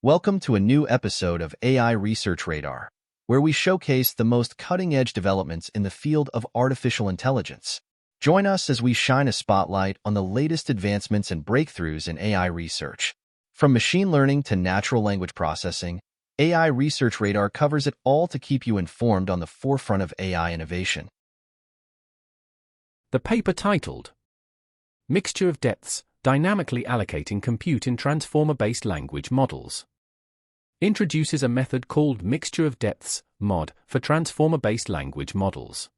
Welcome to a new episode of AI Research Radar, where we showcase the most cutting-edge developments in the field of artificial intelligence. Join us as we shine a spotlight on the latest advancements and breakthroughs in AI research. From machine learning to natural language processing, AI Research Radar covers it all to keep you informed on the forefront of AI innovation. The paper titled, Mixture of Depths, Dynamically Allocating Compute in Transformer-Based Language Models, introduces a method called Mixture of Depths, MOD, for transformer-based language models.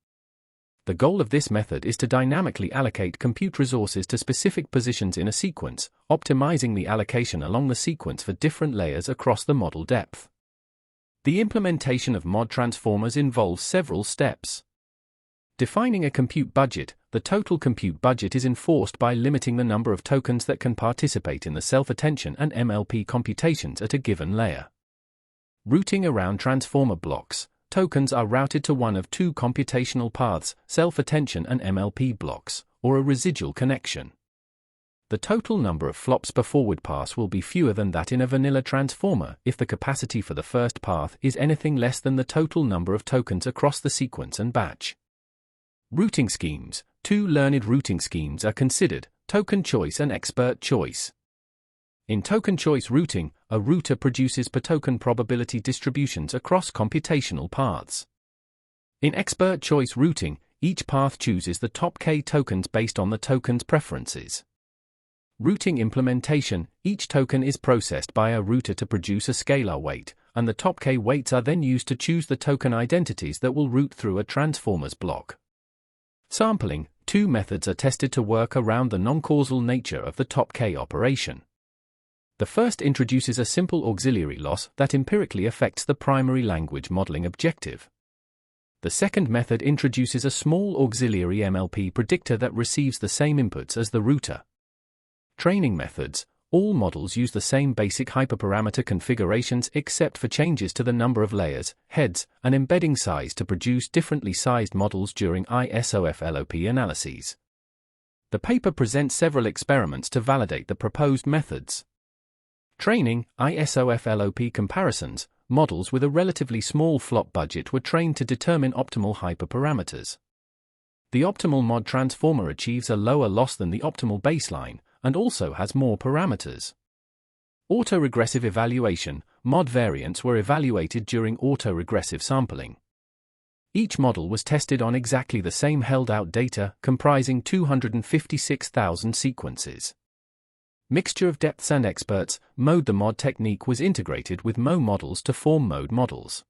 The goal of this method is to dynamically allocate compute resources to specific positions in a sequence, optimizing the allocation along the sequence for different layers across the model depth. The implementation of MOD transformers involves several steps. Defining a compute budget, the total compute budget is enforced by limiting the number of tokens that can participate in the self-attention and MLP computations at a given layer. Routing around transformer blocks, tokens are routed to one of two computational paths, self-attention and MLP blocks, or a residual connection. The total number of flops per forward pass will be fewer than that in a vanilla transformer if the capacity for the first path is anything less than the total number of tokens across the sequence and batch. Routing schemes. Two learned routing schemes are considered, token choice and expert choice. In token choice routing, a router produces per token probability distributions across computational paths. In expert choice routing, each path chooses the top k tokens based on the token's preferences. Routing implementation. Each token is processed by a router to produce a scalar weight, and the top k weights are then used to choose the token identities that will route through a transformer's block. Sampling. Two methods are tested to work around the non-causal nature of the top k operation. The first introduces a simple auxiliary loss that empirically affects the primary language modeling objective. The second method introduces a small auxiliary MLP predictor that receives the same inputs as the router. Training methods. All models use the same basic hyperparameter configurations except for changes to the number of layers, heads, and embedding size to produce differently sized models during ISOFLOP analyses. The paper presents several experiments to validate the proposed methods. Training. ISOFLOP comparisons. Models with a relatively small flop budget were trained to determine optimal hyperparameters. The optimal mod transformer achieves a lower loss than the optimal baseline, and also has more parameters. Autoregressive evaluation. Mod variants were evaluated during autoregressive sampling. Each model was tested on exactly the same held-out data, comprising 256,000 sequences. Mixture of depths and experts. Mode. The mod technique was integrated with MO models to form mode models.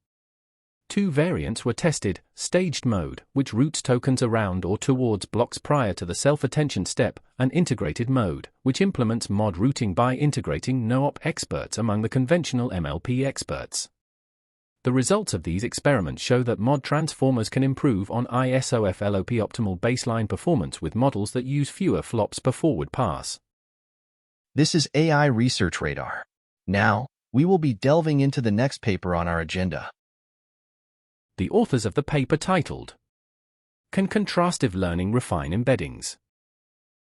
Two variants were tested: staged mode, which routes tokens around or towards blocks prior to the self-attention step, and integrated mode, which implements mod routing by integrating no-op experts among the conventional MLP experts. The results of these experiments show that mod transformers can improve on ISOFLOP optimal baseline performance with models that use fewer flops per forward pass. This is AI Research Radar. Now, we will be delving into the next paper on our agenda. The authors of the paper titled, Can Contrastive Learning Refine Embeddings?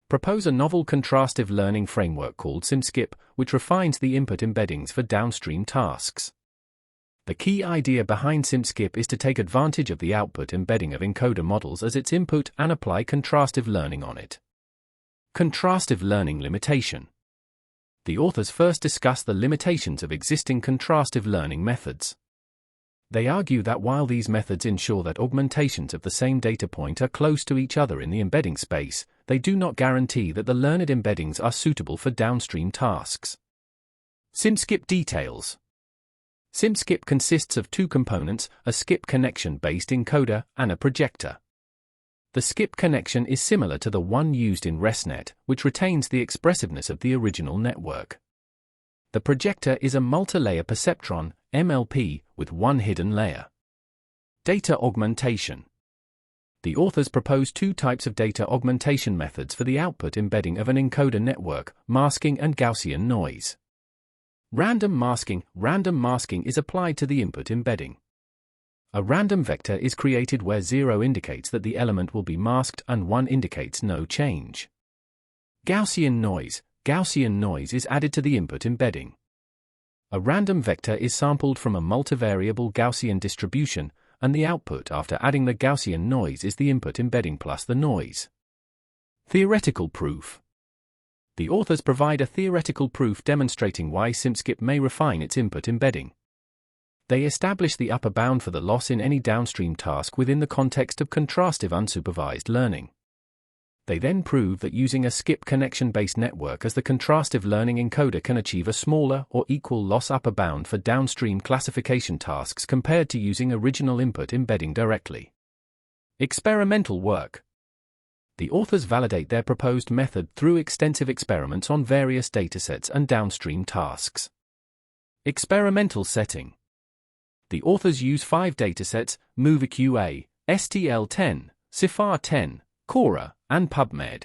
Propose a novel contrastive learning framework called SimSkip, which refines the input embeddings for downstream tasks. The key idea behind SimSkip is to take advantage of the output embedding of encoder models as its input and apply contrastive learning on it. Contrastive learning limitation. The authors first discuss the limitations of existing contrastive learning methods. They argue that while these methods ensure that augmentations of the same data point are close to each other in the embedding space, they do not guarantee that the learned embeddings are suitable for downstream tasks. SimSkip details. SimSkip consists of two components, a skip connection-based encoder and a projector. The skip connection is similar to the one used in ResNet, which retains the expressiveness of the original network. The projector is a multi-layer perceptron, MLP, with one hidden layer. Data augmentation. The authors propose two types of data augmentation methods for the output embedding of an encoder network: masking and Gaussian noise. Random masking. Random masking is applied to the input embedding. A random vector is created where 0 indicates that the element will be masked and 1 indicates no change. Gaussian noise. Gaussian noise is added to the input embedding. A random vector is sampled from a multivariable Gaussian distribution, and the output after adding the Gaussian noise is the input embedding plus the noise. Theoretical proof. The authors provide a theoretical proof demonstrating why SimSkip may refine its input embedding. They establish the upper bound for the loss in any downstream task within the context of contrastive unsupervised learning. They then prove that using a skip connection-based network as the contrastive learning encoder can achieve a smaller or equal loss upper bound for downstream classification tasks compared to using original input embedding directly. Experimental work. The authors validate their proposed method through extensive experiments on various datasets and downstream tasks. Experimental setting. The authors use 5 datasets: MovieQA, STL10, CIFAR10, Quora, and PubMed.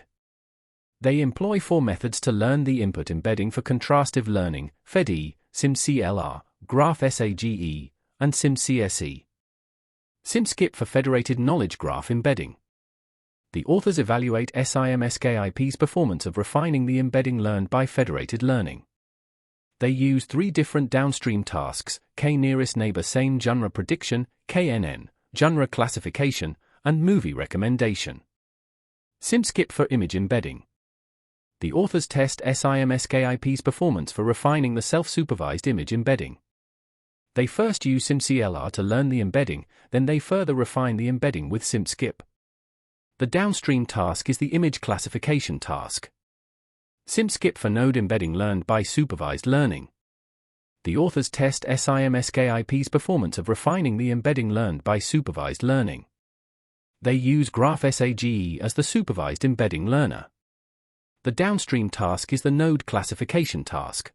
They employ 4 methods to learn the input embedding for contrastive learning: FedE, SimCLR, GraphSAGE, and SimCSE. SimSkip for federated knowledge graph embedding. The authors evaluate SIMSKIP's performance of refining the embedding learned by federated learning. They use 3 different downstream tasks: K-nearest neighbor same genre prediction, KNN, genre classification, and movie recommendation. SimSkip for image embedding. The authors test SIMSKIP's performance for refining the self-supervised image embedding. They first use SimCLR to learn the embedding, then they further refine the embedding with SimSkip. The downstream task is the image classification task. SimSkip for node embedding learned by supervised learning. The authors test SIMSKIP's performance of refining the embedding learned by supervised learning. They use GraphSAGE as the supervised embedding learner. The downstream task is the node classification task.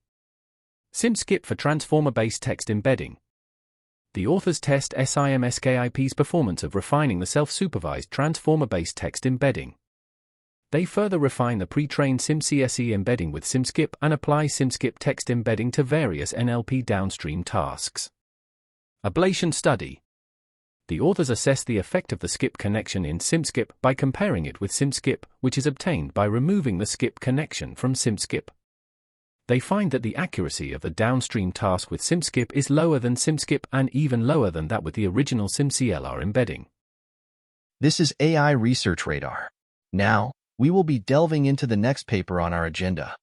SimSkip for transformer-based text embedding. The authors test SIMSKIP's performance of refining the self-supervised transformer-based text embedding. They further refine the pre-trained SimCSE embedding with SimSkip and apply SimSkip text embedding to various NLP downstream tasks. Ablation study. The authors assess the effect of the skip connection in SimSkip by comparing it with SimSkip, which is obtained by removing the skip connection from SimSkip. They find that the accuracy of the downstream task with SimSkip is lower than SimSkip and even lower than that with the original SimCLR embedding. This is AI Research Radar. Now, we will be delving into the next paper on our agenda.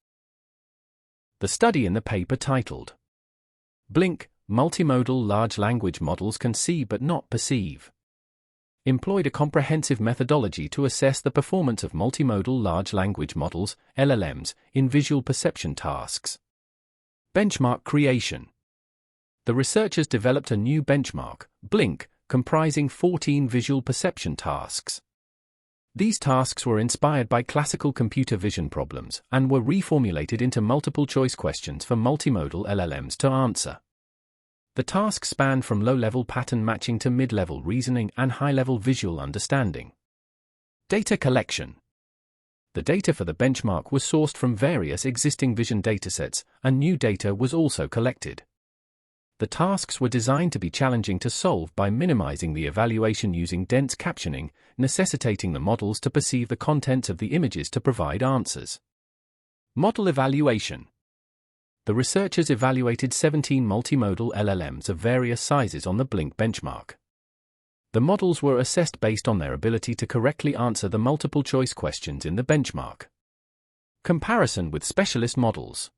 The study in the paper titled Blink, Multimodal Large Language Models Can See But Not Perceive, employed a comprehensive methodology to assess the performance of multimodal large language models, LLMs, in visual perception tasks. Benchmark creation. The researchers developed a new benchmark, Blink, comprising 14 visual perception tasks. These tasks were inspired by classical computer vision problems and were reformulated into multiple-choice questions for multimodal LLMs to answer. The tasks span from low-level pattern matching to mid-level reasoning and high-level visual understanding. Data collection. The data for the benchmark was sourced from various existing vision datasets, and new data was also collected. The tasks were designed to be challenging to solve by minimizing the evaluation using dense captioning, necessitating the models to perceive the contents of the images to provide answers. Model evaluation. The researchers evaluated 17 multimodal LLMs of various sizes on the Blink benchmark. The models were assessed based on their ability to correctly answer the multiple-choice questions in the benchmark. Comparison with specialist models.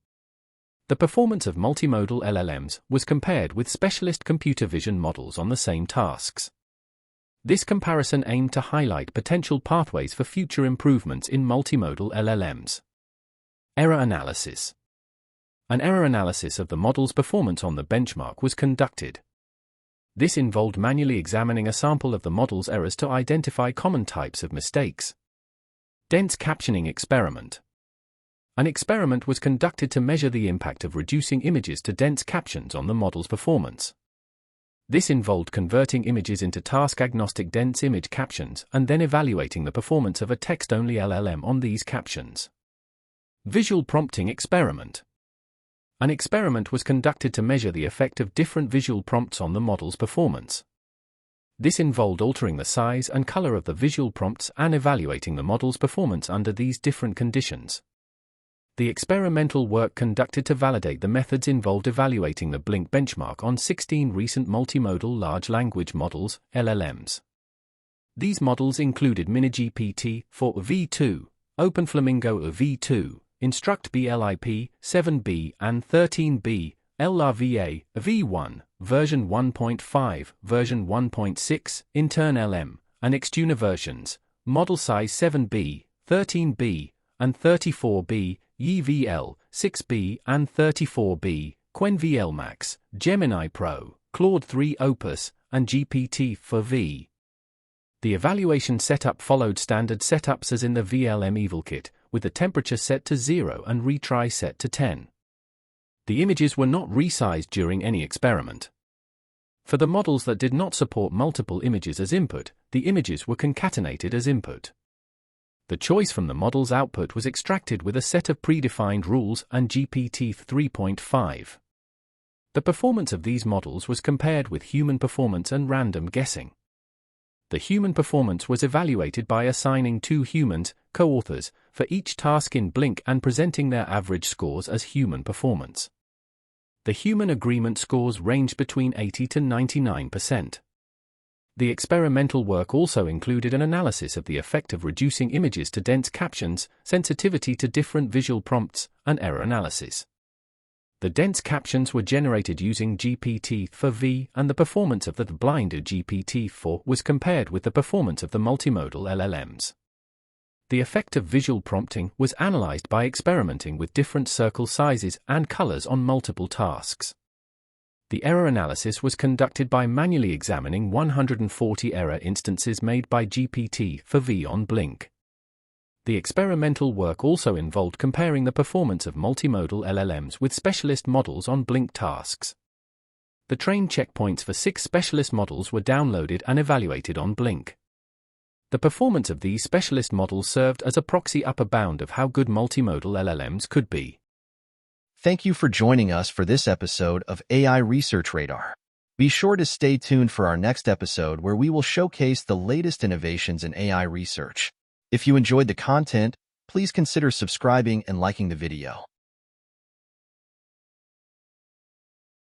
The performance of multimodal LLMs was compared with specialist computer vision models on the same tasks. This comparison aimed to highlight potential pathways for future improvements in multimodal LLMs. Error analysis. An error analysis of the model's performance on the benchmark was conducted. This involved manually examining a sample of the model's errors to identify common types of mistakes. Dense captioning experiment. An experiment was conducted to measure the impact of reducing images to dense captions on the model's performance. This involved converting images into task-agnostic dense image captions and then evaluating the performance of a text-only LLM on these captions. Visual prompting experiment. An experiment was conducted to measure the effect of different visual prompts on the model's performance. This involved altering the size and color of the visual prompts and evaluating the model's performance under these different conditions. The experimental work conducted to validate the methods involved evaluating the Blink benchmark on 16 recent multimodal large language models, LLMs. These models included MiniGPT for V2, OpenFlamingo V2, InstructBLIP 7b and 13b, LLVA V1, version 1.5, version 1.6, InternLM, and XTuner versions, model size 7b, 13b, and 34b, YVL 6b and 34b, QuenVL Max, Gemini Pro, Claude 3 Opus, and GPT-4V. The evaluation setup followed standard setups as in the VLM EvilKit, with the temperature set to 0 and retry set to 10. The images were not resized during any experiment. For the models that did not support multiple images as input, the images were concatenated as input. The choice from the model's output was extracted with a set of predefined rules and GPT 3.5. The performance of these models was compared with human performance and random guessing. The human performance was evaluated by assigning 2 humans, co-authors, for each task in Blink and presenting their average scores as human performance. The human agreement scores ranged between 80 to 99%. The experimental work also included an analysis of the effect of reducing images to dense captions, sensitivity to different visual prompts, and error analysis. The dense captions were generated using GPT-4V, and the performance of the blinded GPT-4 was compared with the performance of the multimodal LLMs. The effect of visual prompting was analyzed by experimenting with different circle sizes and colors on multiple tasks. The error analysis was conducted by manually examining 140 error instances made by GPT-4V on Blink. The experimental work also involved comparing the performance of multimodal LLMs with specialist models on Blink tasks. The train checkpoints for 6 specialist models were downloaded and evaluated on Blink. The performance of these specialist models served as a proxy upper bound of how good multimodal LLMs could be. Thank you for joining us for this episode of AI Research Radar. Be sure to stay tuned for our next episode where we will showcase the latest innovations in AI research. If you enjoyed the content, please consider subscribing and liking the video.